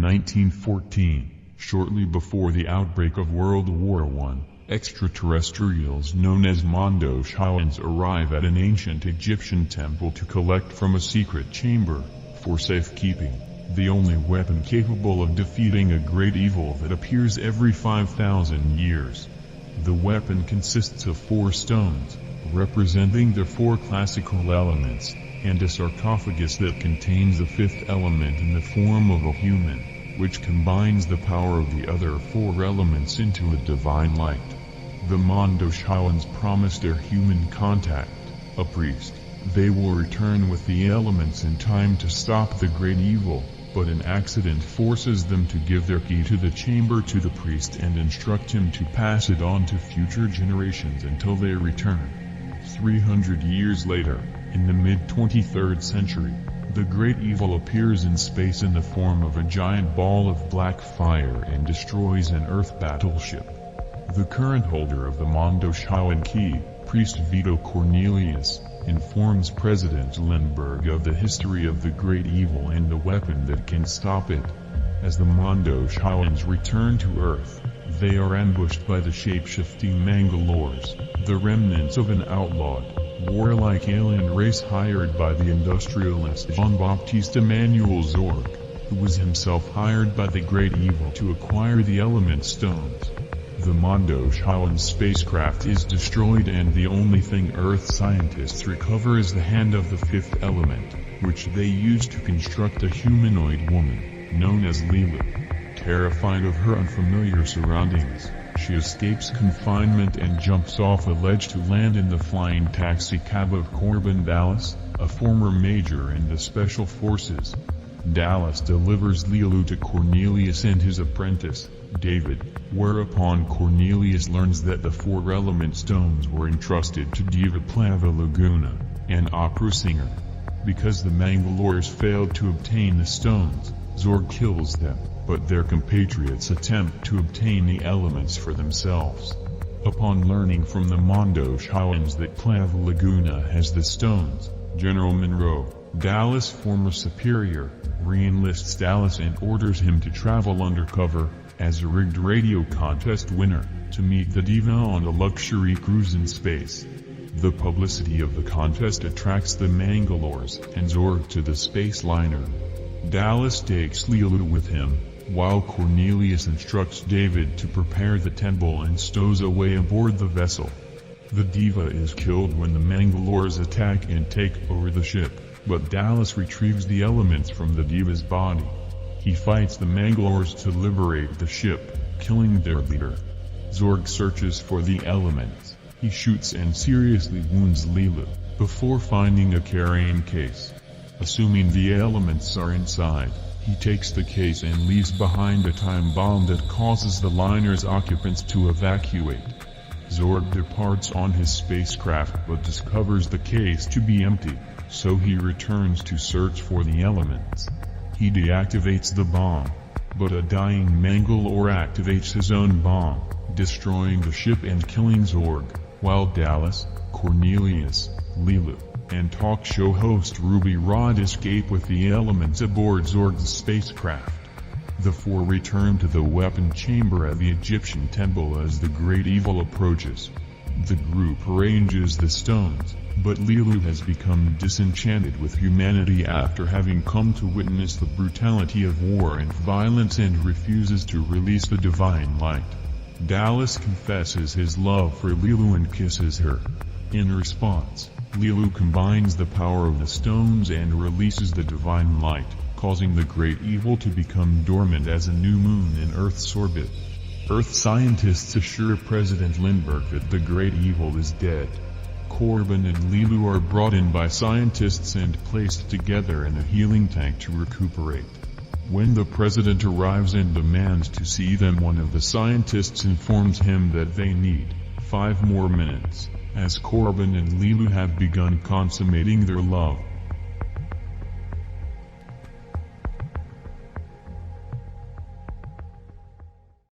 1914, shortly before the outbreak of World War I, extraterrestrials known as Mondoshaans arrive at an ancient Egyptian temple to collect from a secret chamber, for safekeeping, the only weapon capable of defeating a great evil that appears every 5,000 years. The weapon consists of 4 stones, representing the 4 classical elements, and a sarcophagus that contains the 5th element in the form of a human, which combines the power of the other 4 elements into a divine light. The Mondoshaans promise their human contact, a priest. They will return with the elements in time to stop the great evil, but an accident forces them to give their key to the chamber to the priest and instruct him to pass it on to future generations until they return. 300 years later, in the mid-23rd century, the great evil appears in space in the form of a giant ball of black fire and destroys an Earth battleship. The current holder of the Mondoshaan key, Priest Vito Cornelius, informs President Lindbergh of the history of the great evil and the weapon that can stop it. As the Mondoshaans return to Earth, they are ambushed by the shape-shifting Mangalores, the remnants of an outlawed, warlike alien race hired by the industrialist Jean-Baptiste Emmanuel Zorg, who was himself hired by the great evil to acquire the element stones. The Mondoshaan spacecraft is destroyed and the only thing Earth scientists recover is the hand of the 5th element, which they use to construct a humanoid woman, known as Lilu. Terrified of her unfamiliar surroundings, she escapes confinement and jumps off a ledge to land in the flying taxicab of Corbin Dallas, a former major in the Special Forces. Dallas delivers Lilu to Cornelius and his apprentice, David, whereupon Cornelius learns that the 4 element stones were entrusted to Diva Plava Laguna, an opera singer. Because the Mangalores failed to obtain the stones, Zorg kills them, but their compatriots attempt to obtain the elements for themselves. Upon learning from the Mondoshaans that Plava Laguna has the stones, General Monroe, Dallas' former superior, re-enlists Dallas and orders him to travel undercover, as a rigged radio contest winner, to meet the diva on a luxury cruise in space. The publicity of the contest attracts the Mangalores and Zorg to the space liner. Dallas takes Lilu with him, while Cornelius instructs David to prepare the temple and stows away aboard the vessel. The diva is killed when the Mangalores attack and take over the ship, but Dallas retrieves the elements from the diva's body. He fights the Mangalores to liberate the ship, killing their leader. Zorg searches for the elements. He shoots and seriously wounds Lilu, before finding a carrying case. Assuming the elements are inside, he takes the case and leaves behind a time bomb that causes the liner's occupants to evacuate. Zorg departs on his spacecraft but discovers the case to be empty, so he returns to search for the elements. He deactivates the bomb, but a dying Mangalore activates his own bomb, destroying the ship and killing Zorg, while Dallas, Cornelius, Lilu, and talk show host Ruby Rod escape with the elements aboard Zorg's spacecraft. The 4 return to the weapon chamber at the Egyptian temple as the great evil approaches. The group arranges the stones, but Lilu has become disenchanted with humanity after having come to witness the brutality of war and violence and refuses to release the divine light. Dallas confesses his love for Lilu and kisses her. In response, Lilu combines the power of the stones and releases the divine light, causing the great evil to become dormant as a new moon in Earth's orbit. Earth scientists assure President Lindbergh that the great evil is dead. Corbin and Lilu are brought in by scientists and placed together in a healing tank to recuperate. When the president arrives and demands to see them, one of the scientists informs him that they need 5 more minutes, as Corbin and Lilu have begun consummating their love.